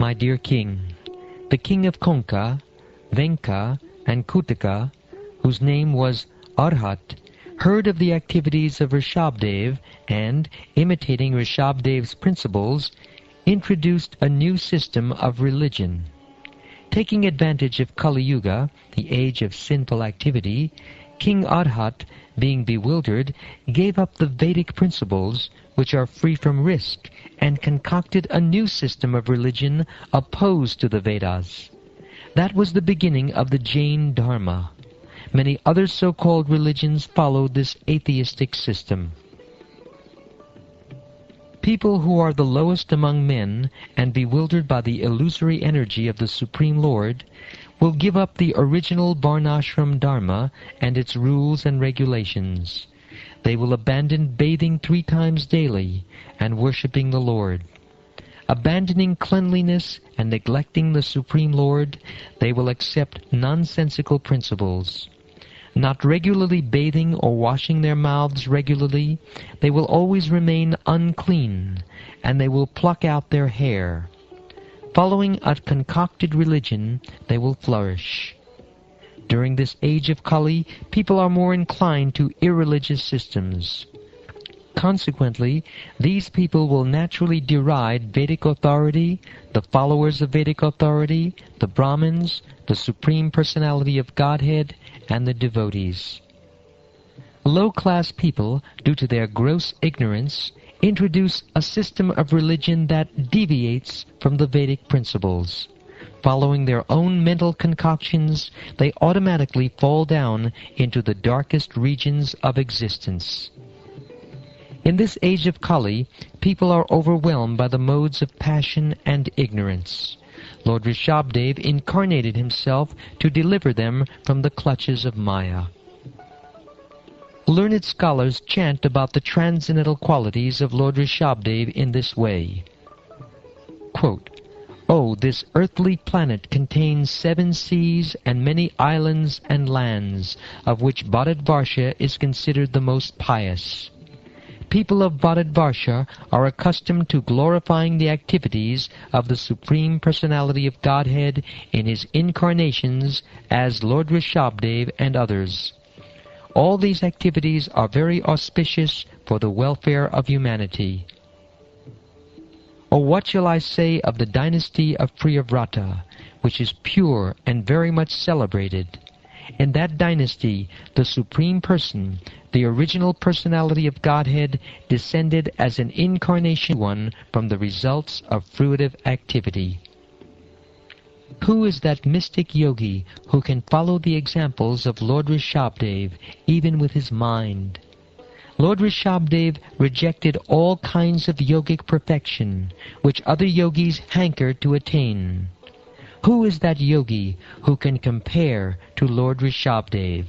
My dear king, the king of Konka, Venka, and Kutaka, whose name was Arhat, heard of the activities of Rishabdev and, imitating Rishabdev's principles, introduced a new system of religion. Taking advantage of Kali Yuga, the age of sinful activity, King Arhat, being bewildered, gave up the Vedic principles, which are free from risk, and concocted a new system of religion opposed to the Vedas. That was the beginning of the Jain Dharma. Many other so-called religions followed this atheistic system. People who are the lowest among men and bewildered by the illusory energy of the Supreme Lord will give up the original Varnashram Dharma and its rules and regulations. They will abandon bathing 3 times daily and worshipping the Lord. Abandoning cleanliness and neglecting the Supreme Lord, they will accept nonsensical principles. Not regularly bathing or washing their mouths regularly, they will always remain unclean, and they will pluck out their hair. Following a concocted religion, they will flourish. During this age of Kali, people are more inclined to irreligious systems. Consequently, these people will naturally deride Vedic authority, the followers of Vedic authority, the Brahmins, the Supreme Personality of Godhead, and the devotees. Low-class people, due to their gross ignorance, introduce a system of religion that deviates from the Vedic principles. Following their own mental concoctions, they automatically fall down into the darkest regions of existence. In this age of Kali, people are overwhelmed by the modes of passion and ignorance. Lord Rishabdev incarnated himself to deliver them from the clutches of Maya. Learned scholars chant about the transcendental qualities of Lord Rishabdev in this way. Quote, "Oh, this earthly planet contains 7 seas and many islands and lands, of which Bharatvarsha is considered the most pious. People of Bharatvarsha are accustomed to glorifying the activities of the Supreme Personality of Godhead in his incarnations as Lord Rishabdev and others. All these activities are very auspicious for the welfare of humanity. Or what shall I say of the dynasty of Priyavrata, which is pure and very much celebrated? In that dynasty, the Supreme Person, the original personality of Godhead, descended as an incarnation one from the results of fruitive activity. Who is that mystic yogi who can follow the examples of Lord Rishabdev even with his mind? Lord Rishabdev rejected all kinds of yogic perfection, which other yogis hanker to attain. Who is that yogi who can compare to Lord Rishabdev?"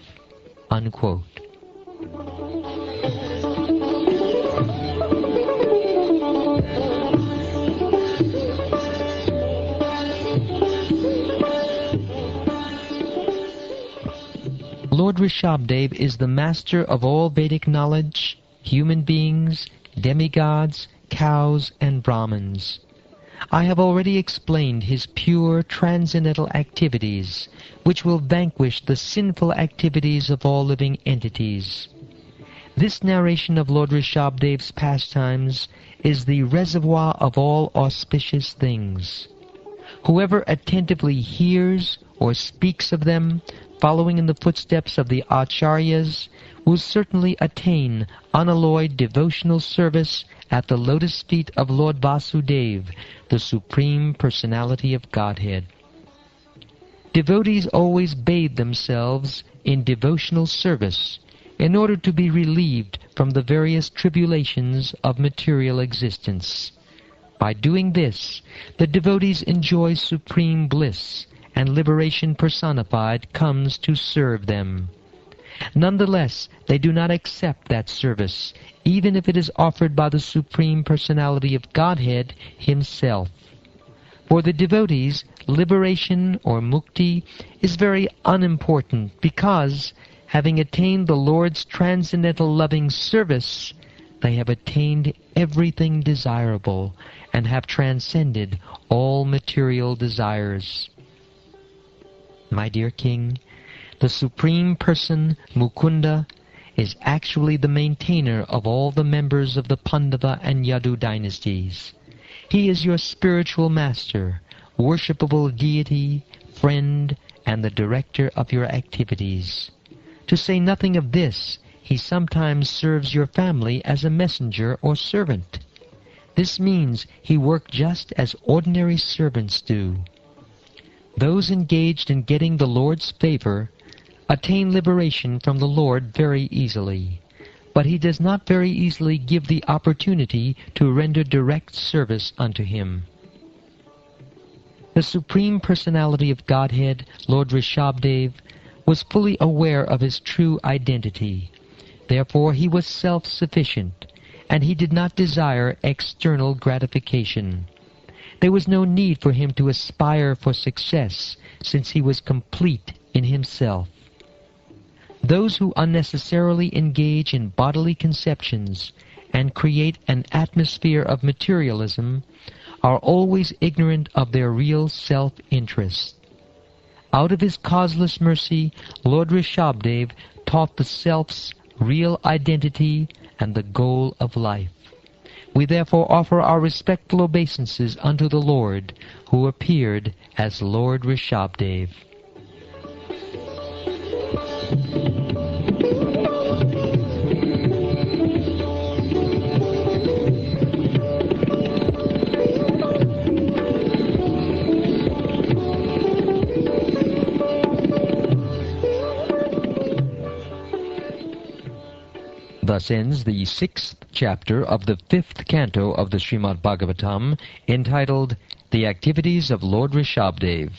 Unquote. Lord Rishabdev is the master of all Vedic knowledge, human beings, demigods, cows, and Brahmins. I have already explained his pure transcendental activities, which will vanquish the sinful activities of all living entities. This narration of Lord Rishabdev's pastimes is the reservoir of all auspicious things. Whoever attentively hears or speaks of them, following in the footsteps of the Acharyas, will certainly attain unalloyed devotional service at the lotus feet of Lord Vasudeva, the Supreme Personality of Godhead. Devotees always bathe themselves in devotional service in order to be relieved from the various tribulations of material existence. By doing this, the devotees enjoy supreme bliss, and liberation personified comes to serve them. Nonetheless, they do not accept that service, even if it is offered by the Supreme Personality of Godhead himself. For the devotees, liberation or mukti is very unimportant because, having attained the Lord's transcendental loving service, they have attained everything desirable and have transcended all material desires. My dear king, the Supreme Person, Mukunda, is actually the maintainer of all the members of the Pandava and Yadu dynasties. He is your spiritual master, worshipable deity, friend, and the director of your activities. To say nothing of this, he sometimes serves your family as a messenger or servant. This means he works just as ordinary servants do. Those engaged in getting the Lord's favor attain liberation from the Lord very easily, but he does not very easily give the opportunity to render direct service unto him. The Supreme Personality of Godhead, Lord Rishabdev, was fully aware of his true identity. Therefore he was self-sufficient, and he did not desire external gratification. There was no need for him to aspire for success, since he was complete in himself. Those who unnecessarily engage in bodily conceptions and create an atmosphere of materialism are always ignorant of their real self-interest. Out of his causeless mercy, Lord Rishabdev taught the self's real identity and the goal of life. We therefore offer our respectful obeisances unto the Lord, who appeared as Lord Rishabdev. Thus ends the 6th chapter of the 5th canto of the Shrimad Bhagavatam, entitled The Activities of Lord Rishabdev.